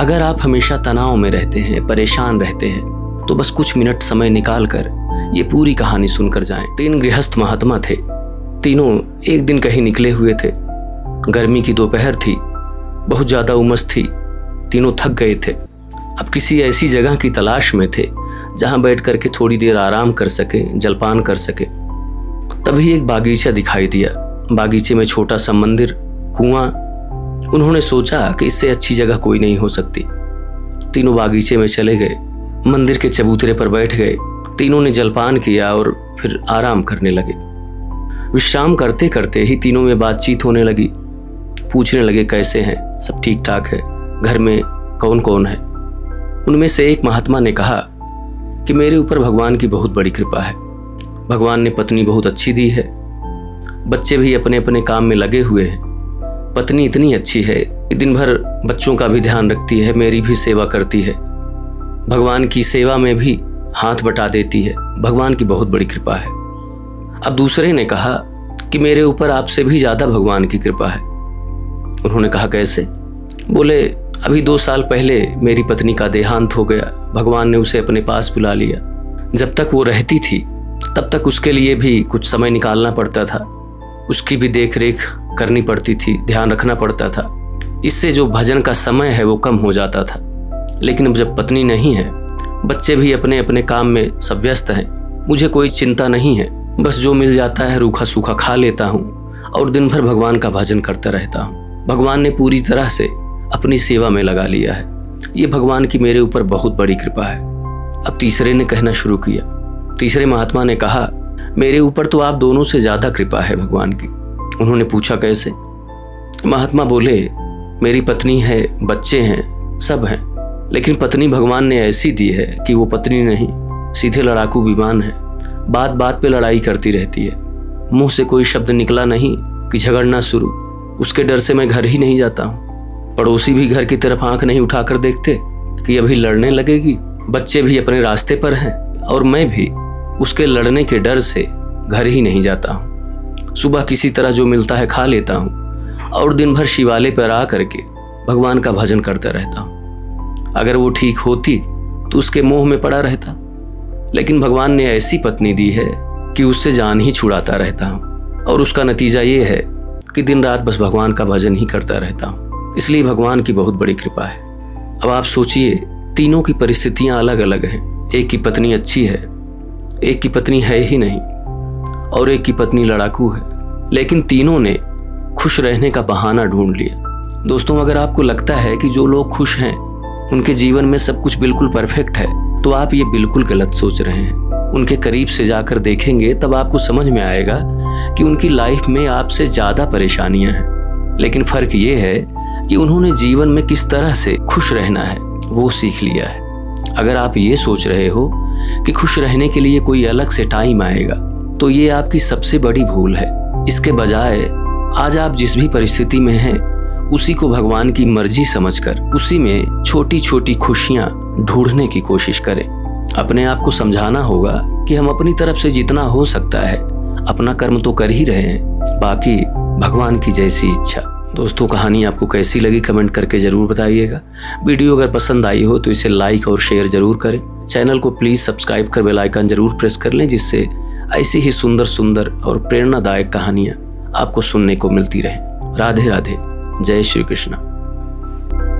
अगर आप हमेशा तनाव में रहते हैं, परेशान रहते हैं, तो बस कुछ मिनट समय निकाल कर ये पूरी कहानी सुनकर जाएं। 3 गृहस्थ महात्मा थे। तीनों एक दिन कहीं निकले हुए थे। गर्मी की दोपहर थी, बहुत ज़्यादा उमस थी। तीनों थक गए थे। अब किसी ऐसी जगह की तलाश में थे जहां बैठ कर के थोड़ी देर आराम कर सके, जलपान कर सके। तभी एक बागीचा दिखाई दिया। बागीचे में छोटा सा मंदिर, कुआं। उन्होंने सोचा कि इससे अच्छी जगह कोई नहीं हो सकती। तीनों बागीचे में चले गए, मंदिर के चबूतरे पर बैठ गए। तीनों ने जलपान किया और फिर आराम करने लगे। विश्राम करते करते ही तीनों में बातचीत होने लगी। पूछने लगे कैसे हैं, सब ठीक ठाक है, घर में कौन कौन है। उनमें से एक महात्मा ने कहा कि मेरे ऊपर भगवान की बहुत बड़ी कृपा है। भगवान ने पत्नी बहुत अच्छी दी है, बच्चे भी अपने अपने काम में लगे हुए हैं। पत्नी इतनी अच्छी है कि दिन भर बच्चों का भी ध्यान रखती है, मेरी भी सेवा करती है, भगवान की सेवा में भी हाथ बटा देती है। भगवान की बहुत बड़ी कृपा है। अब दूसरे ने कहा कि मेरे ऊपर आपसे भी ज्यादा भगवान की कृपा है। उन्होंने कहा कैसे? बोले अभी 2 साल पहले मेरी पत्नी का देहांत हो गया। भगवान ने उसे अपने पास बुला लिया। जब तक वो रहती थी तब तक उसके लिए भी कुछ समय निकालना पड़ता था, उसकी भी देख रेख करनी पड़ती थी, ध्यान रखना पड़ता था। इससे जो भजन का समय है वो कम हो जाता था। लेकिन अब जब पत्नी नहीं है, बच्चे भी अपने अपने काम में सब व्यस्त हैं, मुझे कोई चिंता नहीं है। बस जो मिल जाता है रूखा सूखा खा लेता हूँ और दिन भर भगवान का भजन करता रहता हूँ। भगवान ने पूरी तरह से अपनी सेवा में लगा लिया है। ये भगवान की मेरे ऊपर बहुत बड़ी कृपा है। अब तीसरे ने कहना शुरू किया। तीसरे महात्मा ने कहा मेरे ऊपर तो आप दोनों से ज्यादा कृपा है भगवान की। उन्होंने पूछा कैसे? महात्मा बोले मेरी पत्नी है, बच्चे हैं, सब हैं, लेकिन पत्नी भगवान ने ऐसी दी है कि वो पत्नी नहीं, सीधे लड़ाकू विमान है। बात बात पे लड़ाई करती रहती है। मुंह से कोई शब्द निकला नहीं कि झगड़ना शुरू। उसके डर से मैं घर ही नहीं जाता हूँ। पड़ोसी भी घर की तरफ आंख नहीं उठाकर देखते कि अभी लड़ने लगेगी। बच्चे भी अपने रास्ते पर हैं और मैं भी उसके लड़ने के डर से घर ही नहीं जाता हूँ। सुबह किसी तरह जो मिलता है खा लेता हूँ और दिन भर शिवालय पर आ करके भगवान का भजन करता रहता हूँ। अगर वो ठीक होती तो उसके मोह में पड़ा रहता, लेकिन भगवान ने ऐसी पत्नी दी है कि उससे जान ही छुड़ाता रहता हूँ और उसका नतीजा ये है कि दिन रात बस भगवान का भजन ही करता रहता हूँ। इसलिए भगवान की बहुत बड़ी कृपा है। अब आप सोचिए, तीनों की परिस्थितियां अलग अलग हैं। एक की पत्नी अच्छी है, एक की पत्नी है ही नहीं और एक की पत्नी लड़ाकू है, लेकिन तीनों ने खुश रहने का बहाना ढूंढ लिया। दोस्तों, अगर आपको लगता है कि जो लोग खुश हैं उनके जीवन में सब कुछ बिल्कुल परफेक्ट है, तो आप ये बिल्कुल गलत सोच रहे हैं। उनके करीब से जाकर देखेंगे तब आपको समझ में आएगा कि उनकी लाइफ में आपसे ज्यादा परेशानियां हैं, लेकिन फर्क ये है कि उन्होंने जीवन में किस तरह से खुश रहना है वो सीख लिया है। अगर आप ये सोच रहे हो कि खुश रहने के लिए कोई अलग से टाइम आएगा, तो ये आपकी सबसे बड़ी भूल है। इसके बजाय आज आप जिस भी परिस्थिति में हैं उसी को भगवान की मर्जी समझकर उसी में छोटी छोटी खुशियां ढूंढने की कोशिश करें। अपने आप को समझाना होगा कि हम अपनी तरफ से जितना हो सकता है अपना कर्म तो कर ही रहे हैं, बाकी भगवान की जैसी इच्छा। दोस्तों, कहानी आपको कैसी लगी कमेंट करके जरूर बताइएगा। वीडियो अगर पसंद आई हो तो इसे लाइक और शेयर जरूर करें। चैनल को प्लीज सब्सक्राइब कर बेल आइकन जरूर प्रेस कर लें, जिससे ऐसी ही सुंदर सुंदर और प्रेरणादायक कहानियां आपको सुनने को मिलती रहे। राधे राधे, जय श्री कृष्ण।